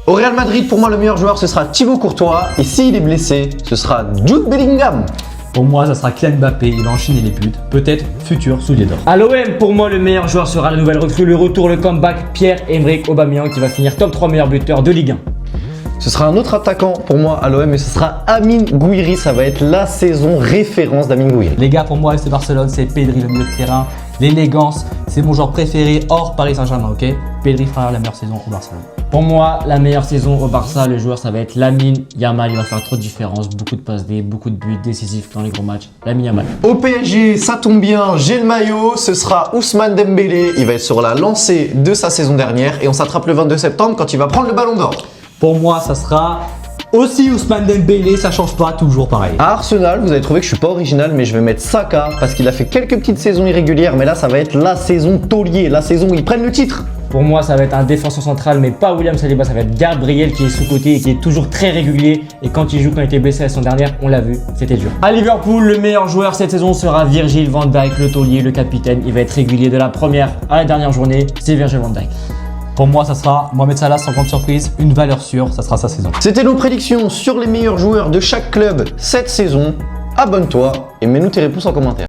Au Real Madrid, pour moi, le meilleur joueur, ce sera Thibaut Courtois. Et s'il est blessé, ce sera Jude Bellingham. Pour moi, ça sera Kylian Mbappé, il va enchaîner les buts, peut-être futur soulier d'or. À l'OM, pour moi, le meilleur joueur sera la nouvelle recrue, le retour, le comeback, Pierre-Emerick Aubameyang qui va finir top 3 meilleurs buteurs de Ligue 1. Ce sera un autre attaquant pour moi à l'OM et ce sera Amine Gouiri. Ça va être la saison référence d'Amine Gouiri. Les gars, pour moi, FC Barcelone, c'est Pedri, le milieu de terrain, l'élégance, c'est mon joueur préféré hors Paris Saint-Germain, ok? Pedri fera la meilleure saison au Barcelone. Pour moi, la meilleure saison au Barça, le joueur, ça va être Lamine Yamal. Il va faire trop de différence, beaucoup de passes D, beaucoup de buts décisifs dans les gros matchs. Lamine Yamal. Au PSG, ça tombe bien, j'ai le maillot. Ce sera Ousmane Dembélé. Il va être sur la lancée de sa saison dernière et on s'attrape le 22 septembre quand il va prendre le ballon d'or. Pour moi, ça sera aussi Ousmane Dembélé, ça change pas, toujours pareil. À Arsenal, vous avez trouvé que je suis pas original, mais je vais mettre Saka parce qu'il a fait quelques petites saisons irrégulières, mais là, ça va être la saison taulier, la saison où ils prennent le titre. Pour moi, ça va être un défenseur central, mais pas William Saliba. Ça va être Gabriel qui est sous-côté et qui est toujours très régulier. Et quand il joue, quand il était blessé la saison dernière, on l'a vu, c'était dur. À Liverpool, le meilleur joueur cette saison sera Virgil van Dijk, le taulier, le capitaine. Il va être régulier de la première à la dernière journée. C'est Virgil van Dijk. Pour moi, ça sera Mohamed Salah, sans grande surprise, une valeur sûre, ça sera sa saison. C'était nos prédictions sur les meilleurs joueurs de chaque club cette saison. Abonne-toi et mets-nous tes réponses en commentaire.